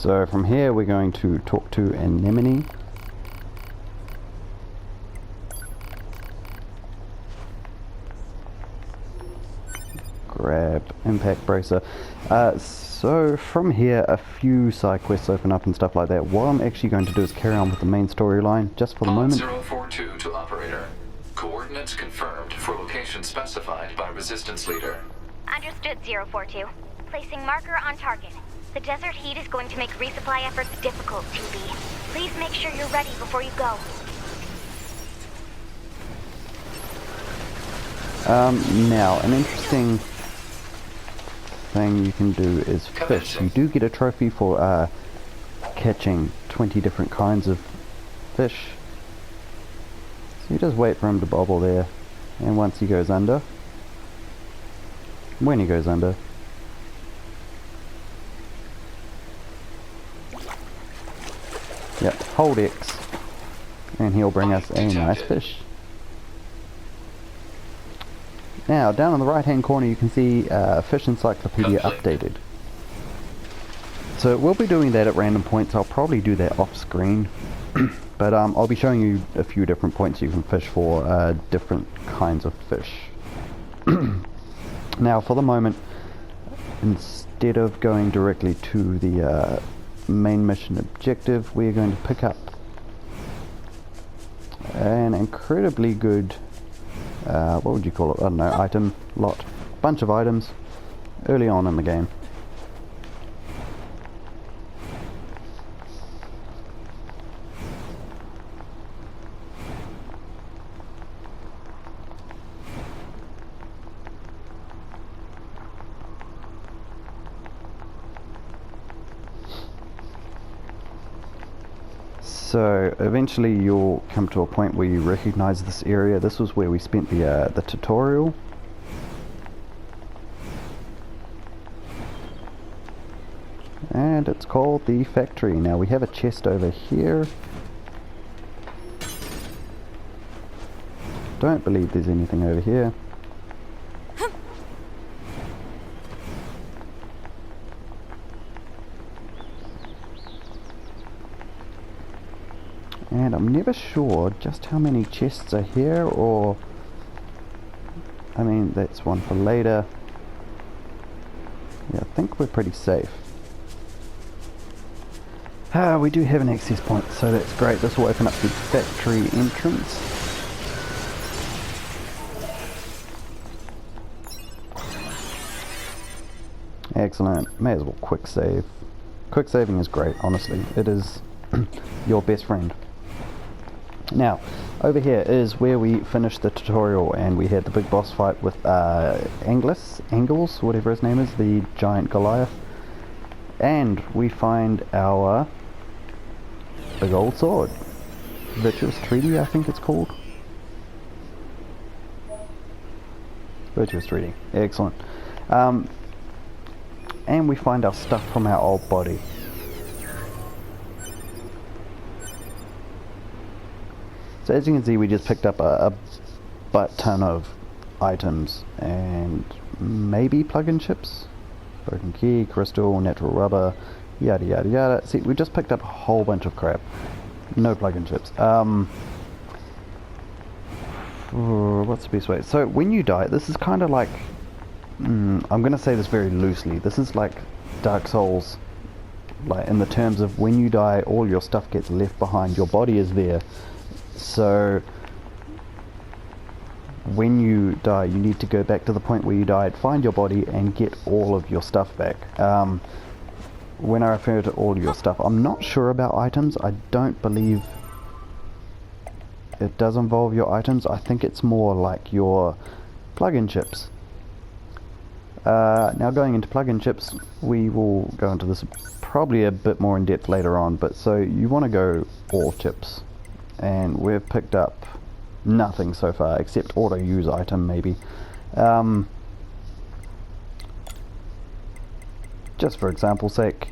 So from here we're going to talk to Anemone. Grab impact bracer. So from here a few side quests open up and stuff like that. What I'm actually going to do is carry on with the main storyline just for the moment. 042 to operator. Coordinates confirmed for location specified by resistance leader. Understood, 042. Placing marker on target. The desert heat is going to make resupply efforts difficult, 2B. Please make sure you're ready before you go. Now, an interesting thing you can do is fish. You do get a trophy for catching 20 different kinds of fish. So you just wait for him to bobble there, and once he goes under, when he goes under, yep, hold X, and he'll bring us a nice fish. Now, down in the right hand corner you can see Fish Encyclopedia updated. So we'll be doing that at random points. I'll probably do that off screen. But I'll be showing you a few different points you can fish for different kinds of fish. Now for the moment, instead of going directly to the main mission objective, we're going to pick up an incredibly good what would you call it? I don't know, item lot. Bunch of items early on in the game. So eventually you'll come to a point where you recognize this area. This was where we spent the tutorial. And it's called the factory. Now we have a chest over here. Don't believe there's anything over here. And I'm never sure just how many chests are here, or I mean that's one for later. Yeah, I think we're pretty safe. We do have an access point, so that's great. This will open up the factory entrance. Excellent. May as well quick save. Quick saving is great, honestly. It is your best friend. Now, over here is where we finished the tutorial, and we had the big boss fight with Angles, whatever his name is, the giant Goliath. And we find our big old sword. Virtuous Treaty, I think it's called. Virtuous Treaty. Excellent. And we find our stuff from our old body. So as you can see, we just picked up a butt ton of items and maybe plug-in chips, broken key, crystal, natural rubber, yada yada yada. See, we just picked up a whole bunch of crap. No plug-in chips. What's the best way? So when you die, this is kind of like, I'm going to say this very loosely, this is like Dark Souls, like in the terms of when you die, all your stuff gets left behind, your body is there. So when you die, you need to go back to the point where you died, find your body, and get all of your stuff back. When I refer to all of your stuff, I'm not sure about items. I don't believe it does involve your items. I think it's more like your plug-in chips. Now going into plug-in chips, we will go into this probably a bit more in depth later on, but so you want to go all chips. And we've picked up nothing so far except auto use item maybe. Just for example's sake,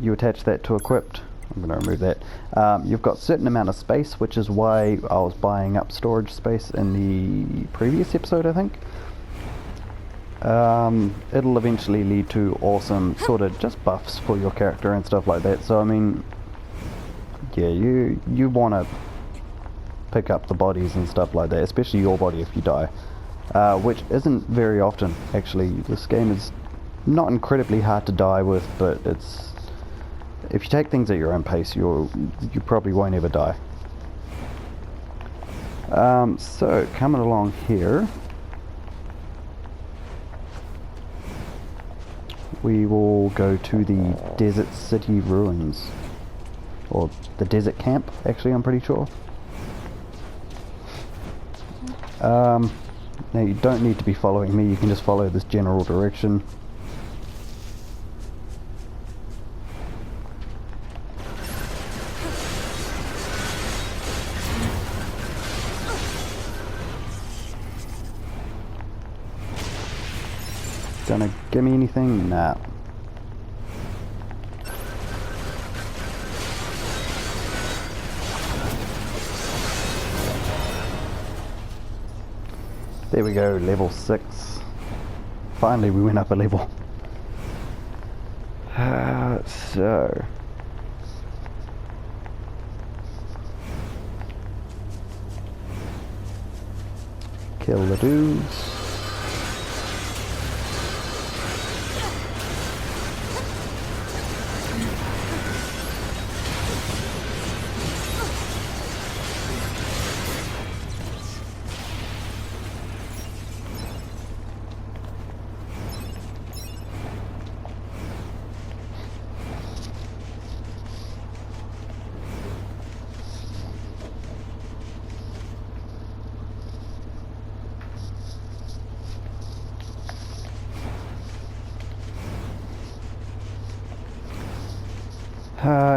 you attach that to equipped. I'm going to remove that. You've got a certain amount of space, which is why I was buying up storage space in the previous episode, I think. it'll eventually lead to awesome sort of just buffs for your character and stuff like that. So I mean, yeah, you want to pick up the bodies and stuff like that, especially your body if you die, which isn't very often actually. This game is not incredibly hard to die with, but it's, if you take things at your own pace, you probably won't ever die. So coming along here, we will go to the Desert City Ruins, or the Desert Camp, actually, I'm pretty sure. Now you don't need to be following me, you can just follow this general direction. Gonna give me anything? Nah. There we go, level 6. Finally we went up a level. So kill the dudes.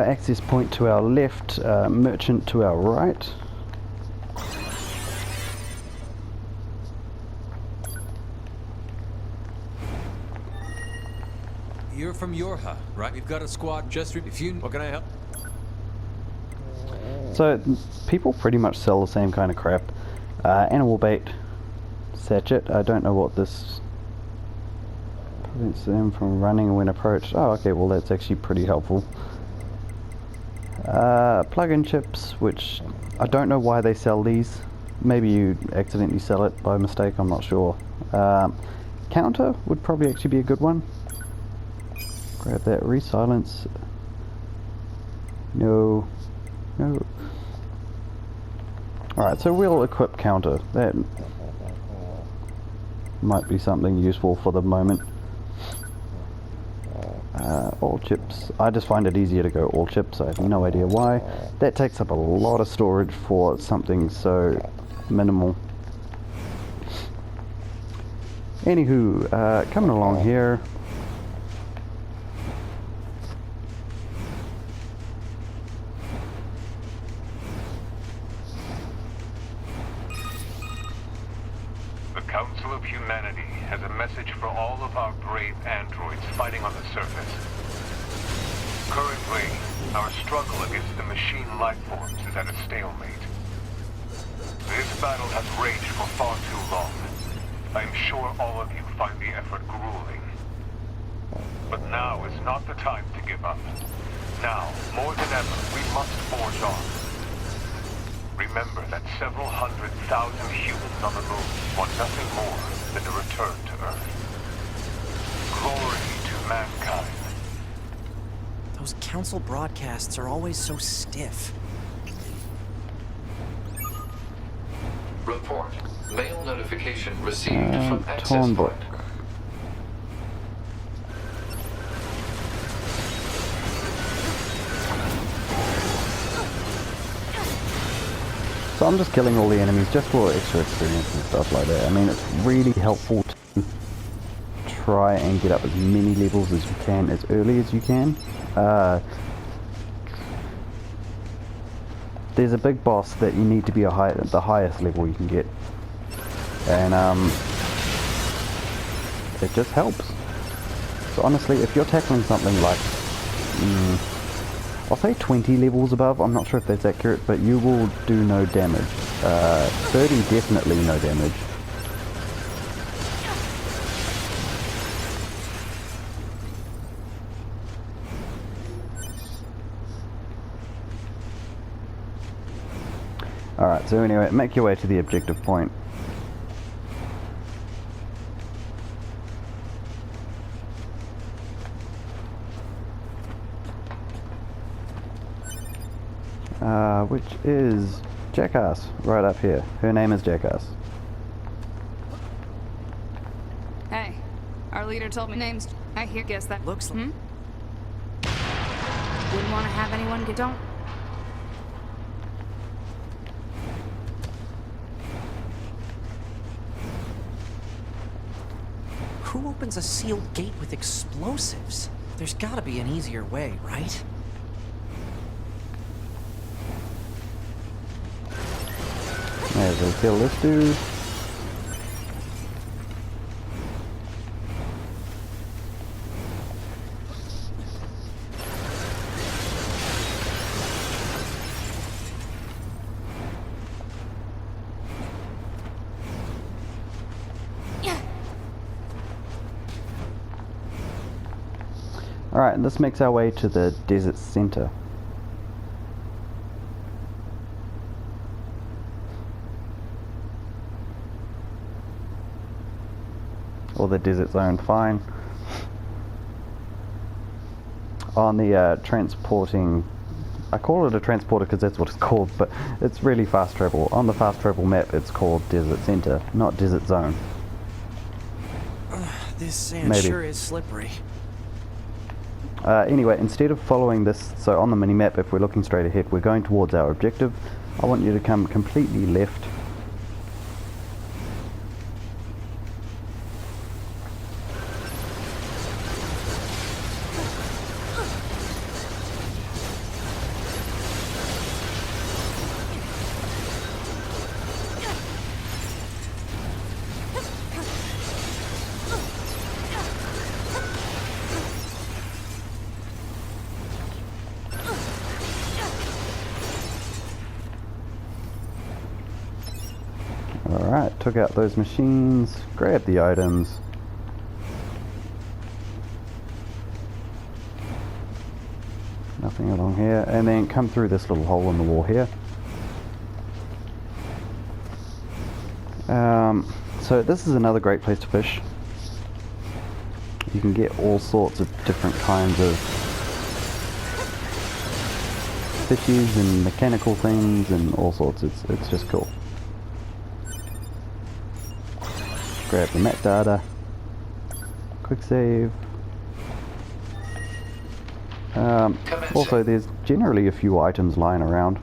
Access point to our left, merchant to our right. You're from Yorha, right? We've got a squad just if you... What can I help? So people pretty much sell the same kind of crap. Animal bait, sachet. I don't know what this prevents them from running when approached. Oh, okay. Well, that's actually pretty helpful. Plug-in chips, which I don't know why they sell these. Maybe you accidentally sell it by mistake, I'm not sure. Counter would probably actually be a good one. Grab that, re-silence. No. No. Alright, so we'll equip counter. That might be something useful for the moment. All chips. I just find it easier to go all chips. I have no idea why. That takes up a lot of storage for something so minimal. Anywho, coming along here. The Council of Humanity has a message for all of our brave androids fighting on the surface. Currently, our struggle against the machine lifeforms is at a stalemate. This battle has raged for far too long. I am sure all of you find the effort grueling. But now is not the time to give up. Now, more than ever, we must forge on. Remember that several 100,000 humans on the moon want nothing more than a return to Earth. Glory to mankind. Those council broadcasts are always so stiff. Report. Mail notification received from access Tornbook. point. So I'm just killing all the enemies just for extra experience and stuff like that. I mean, it's really helpful to try and get up as many levels as you can as early as you can. There's a big boss that you need to be the highest level you can get, and it just helps. So honestly, if you're tackling something like I'll say 20 levels above, I'm not sure if that's accurate, but you will do no damage. 30 definitely no damage. Alright, so anyway, make your way to the objective point. Which is Jackass, right up here. Her name is Jackass. Hey, our leader told me names. I hear. Guess that Looks like... Wouldn't want to have anyone get don't. Who opens a sealed gate with explosives? There's gotta be an easier way, right? There's a kill this dude. Alright, and this makes our way to the desert center. Or the desert zone, fine. On the transporting, I call it a transporter because that's what it's called, but it's really fast travel. On the fast travel map it's called desert center, not desert zone. This sand Maybe. sure is slippery. Anyway, instead of following this, so on the minimap, if we're looking straight ahead, we're going towards our objective. I want you to come completely left. Alright, took out those machines, grabbed the items. Nothing along here, and then come through this little hole in the wall here. So this is another great place to fish. You can get all sorts of different kinds of fishes and mechanical things and all sorts. It's just cool. Grab the map data, quick save. Also, there's generally a few items lying around.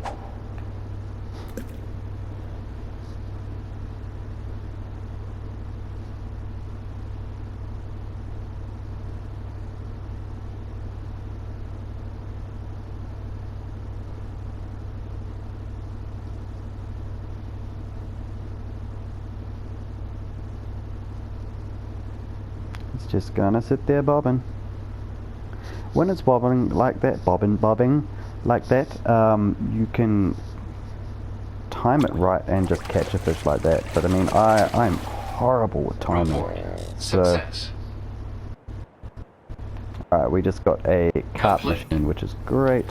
Just gonna sit there bobbing. When it's bobbing like that, bobbing like that, you can time it right and just catch a fish like that. But I mean, I'm horrible with timing. So, alright, we just got a cart machine, which is great.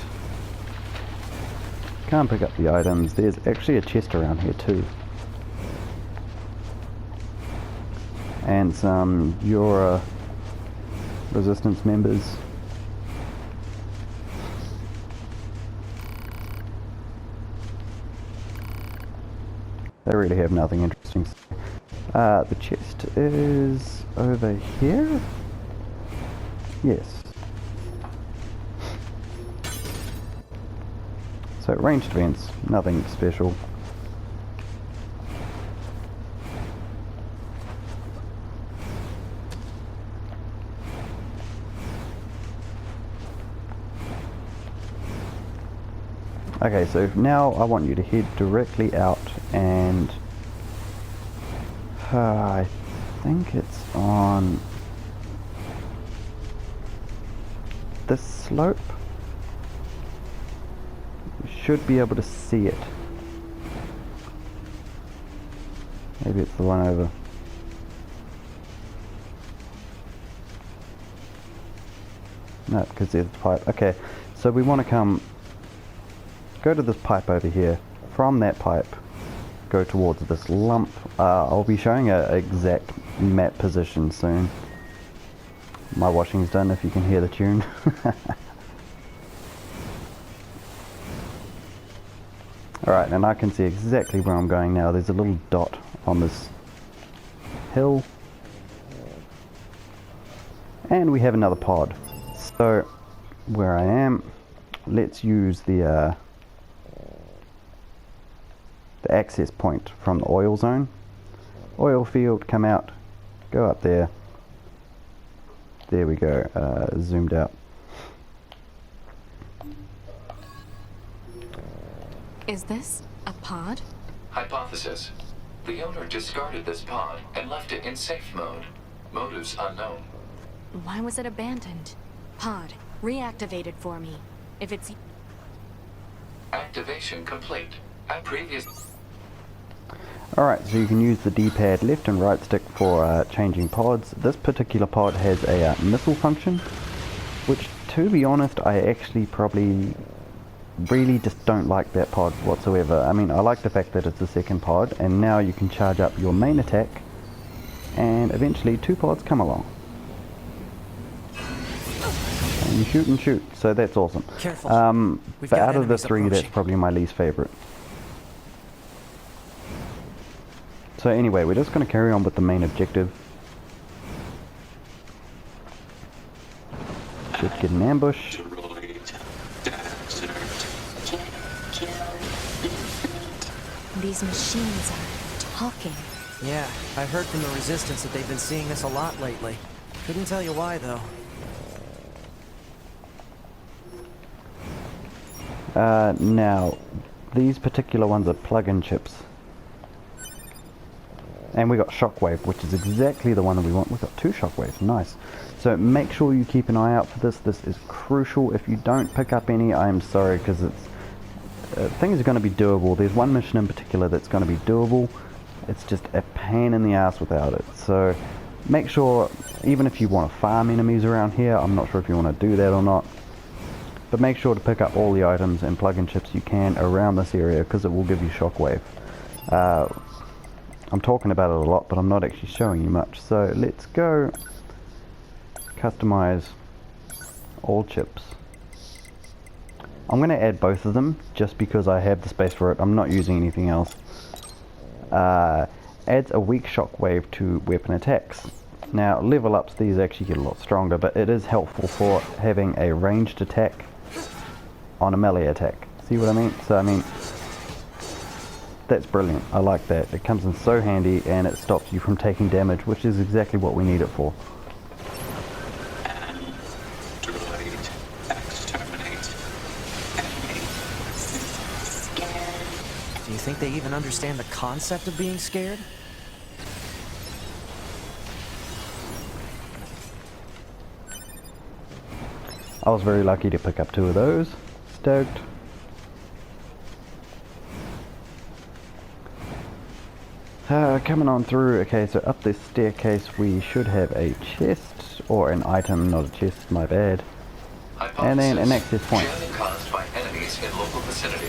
Can't pick up the items. There's actually a chest around here too. And some Eura resistance members. They really have nothing interesting. The chest is over here? Yes. So ranged vents, nothing special. Okay, so now I want you to head directly out and I think it's on this slope. You should be able to see it. Maybe it's the one over. No, because there's the pipe. Okay, so we want to go to this pipe over here. From that pipe, go towards this lump. I'll be showing an exact map position soon. My washing's done if you can hear the tune. Alright, and I can see exactly where I'm going now. There's a little dot on this hill. And we have another pod. So, where I am, let's use the access point from the oil zone. Oil field, come out, go up there. There we go, zoomed out. Is this a pod? Hypothesis. The owner discarded this pod and left it in safe mode. Motives unknown. Why was it abandoned? Pod, reactivated for me. If it's... Activation complete. At previous... Alright, so you can use the D-pad left and right stick for changing pods. This particular pod has a missile function, which, to be honest, I actually probably really just don't like that pod whatsoever. I mean, I like the fact that it's the second pod, and now you can charge up your main attack, and eventually 2 pods come along. And you shoot and shoot, so that's awesome. Careful. But out of the 3, that's probably my least favorite. So anyway, we're just going to carry on with the main objective. Should get an ambush. These machines are talking. Yeah, I heard from the Resistance that they've been seeing this a lot lately. Couldn't tell you why, though. Now, these particular ones are plug-in chips. And we got Shockwave, which is exactly the one that we want. We've got 2 Shockwaves, nice. So make sure you keep an eye out for this. This is crucial. If you don't pick up any, I am sorry, because it's things are going to be doable. There's one mission in particular that's going to be doable. It's just a pain in the ass without it. So make sure, even if you want to farm enemies around here, I'm not sure if you want to do that or not, but make sure to pick up all the items and plug-in chips you can around this area, because it will give you Shockwave. I'm talking about it a lot, but I'm not actually showing you much. So let's go customize all chips. I'm going to add both of them just because I have the space for it. I'm not using anything else. Adds a weak shockwave to weapon attacks. Now level ups, these actually get a lot stronger, but it is helpful for having a ranged attack on a melee attack. See what I mean? So I mean, that's brilliant. I like that. It comes in so handy, and it stops you from taking damage, which is exactly what we need it for. Do you think they even understand the concept of being scared? I was very lucky to pick up 2 of those. Stoked. Coming on through. Okay, so up this staircase we should have a chest, or an item, not a chest, my bad. And then an access point. Jamming caused by enemies in local vicinity.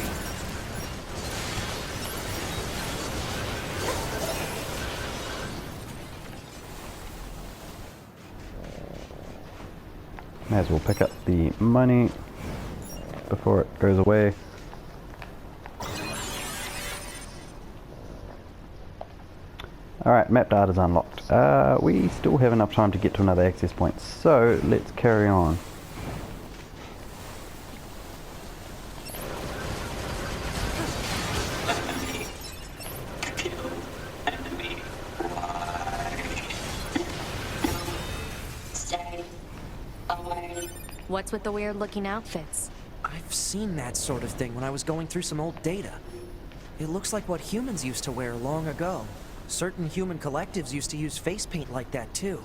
May as well pick up the money before it goes away. Alright, map data is unlocked. We still have enough time to get to another access point, so let's carry on. What's with the weird looking outfits? I've seen that sort of thing when I was going through some old data. It looks like what humans used to wear long ago. Certain human collectives used to use face paint like that too.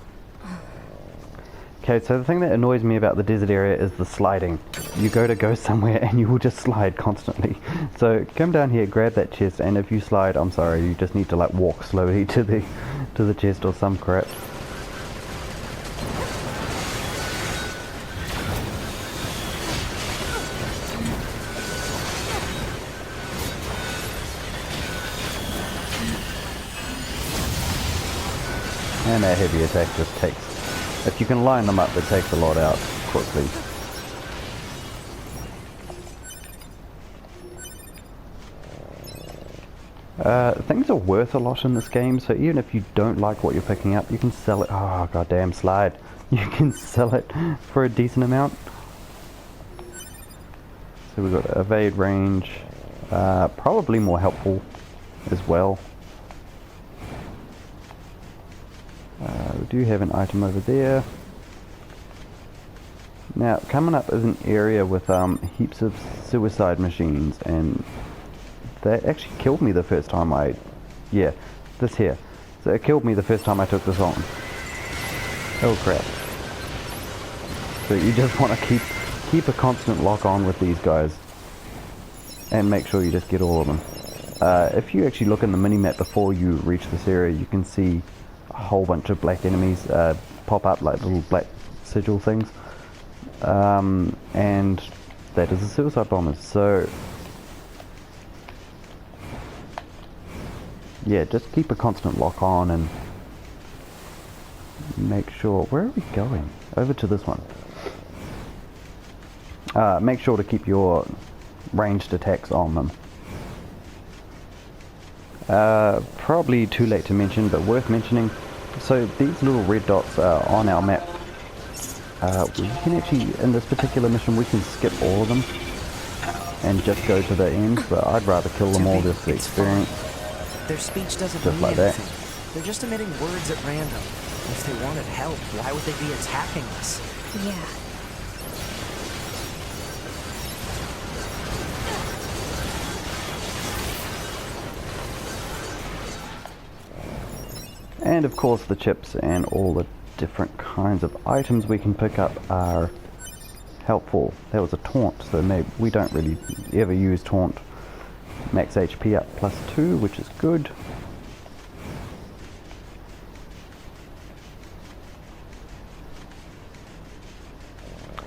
Okay, so the thing that annoys me about the desert area is the sliding. You go somewhere and you will just slide constantly. So come down here, grab that chest, and if you slide, I'm sorry, you just need to like walk slowly to the chest or some crap. And that heavy attack just takes, if you can line them up, it takes a lot out quickly. Things are worth a lot in this game, so even if you don't like what you're picking up, you can sell it. Oh, goddamn slide. You can sell it for a decent amount. So we've got evade range, probably more helpful as well. We do have an item over there. Now, coming up is an area with heaps of suicide machines, and that actually killed me the first time yeah, this here. So it killed me the first time I took this on. Oh crap. So you just want to keep a constant lock on with these guys. And make sure you just get all of them. If you actually look in the minimap before you reach this area, you can see a whole bunch of black enemies pop up like little black sigil things. And that is the suicide bombers. So yeah, just keep a constant lock on and make sure... Where are we going? Over to this one. Make sure to keep your ranged attacks on them. Probably too late to mention, but worth mentioning. So these little red dots on our map, we can actually, in this particular mission, we can skip all of them and just go to the end, but I'd rather kill them all just for the experience. Their speech doesn't Just mean like that. anything. They're just emitting words at random. If they wanted help, why would they be attacking us? Yeah. And of course the chips and all the different kinds of items we can pick up are helpful. That was a taunt, so maybe we don't really ever use taunt. Max HP up +2, which is good.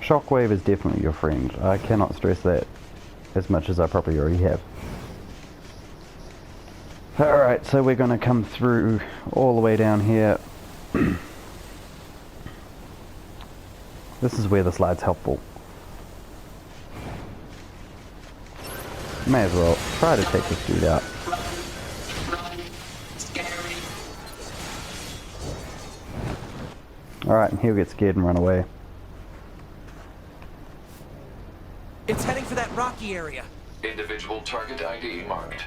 Shockwave is definitely your friend. I cannot stress that as much as I probably already have. Alright, so we're going to come through all the way down here. This is where the slide's helpful. May as well try to take this dude out. Alright, and he'll get scared and run away. It's heading for that rocky area. Individual target ID marked.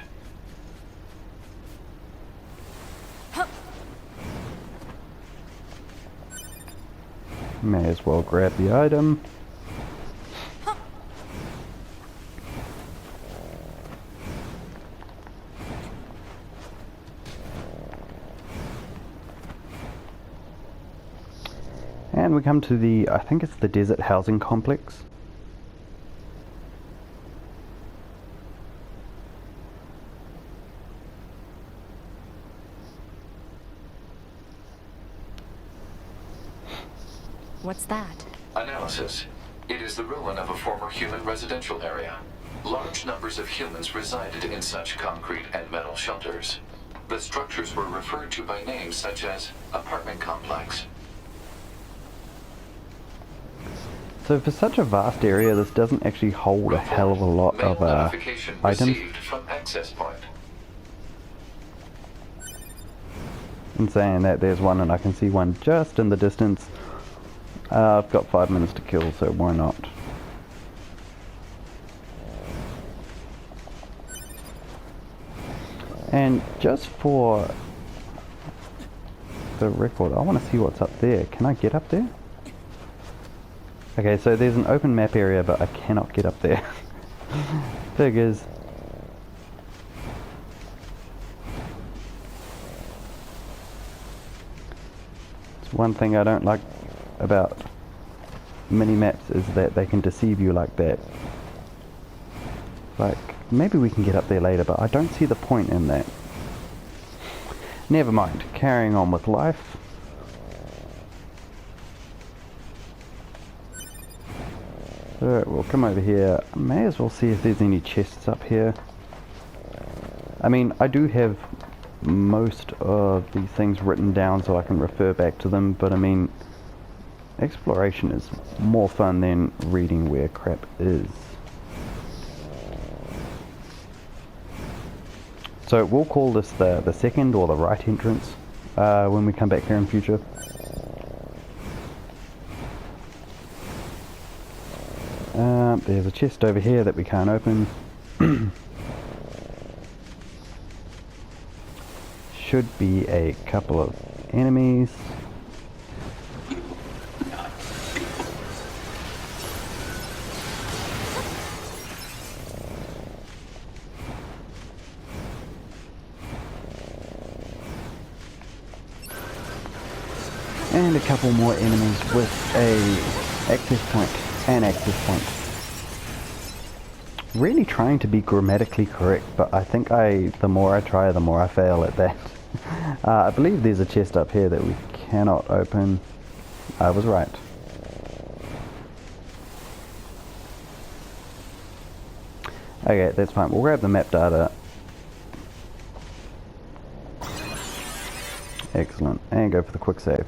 May as well grab the item. And we come to the, I think it's the desert housing complex. What's that? Analysis. It is the ruin of a former human residential area. Large numbers of humans resided in such concrete and metal shelters. The structures were referred to by names such as apartment complex. So for such a vast area, this doesn't actually hold a hell of a lot Mail of notification items. received from access point. In saying that, there's one and I can see one just in the distance. I've got 5 minutes to kill, so why not? And just for the record, I want to see what's up there. Can I get up there? Okay, so there's an open map area, but I cannot get up there. Figures. It's one thing I don't like about mini-maps is that they can deceive you like that. Like, maybe we can get up there later, but I don't see the point in that. Never mind, carrying on with life. Alright, we'll come over here. May as well see if there's any chests up here. I mean, I do have most of these things written down so I can refer back to them, but I mean, exploration is more fun than reading where crap is. So we'll call this the second or the right entrance when we come back here in future. There's a chest over here that we can't open. Should be a couple of enemies. And a couple more enemies with a access point, an access point. Really trying to be grammatically correct, but I think the more I try, the more I fail at that. I believe there's a chest up here that we cannot open. I was right. Okay, that's fine. We'll grab the map data. Excellent. And go for the quick save.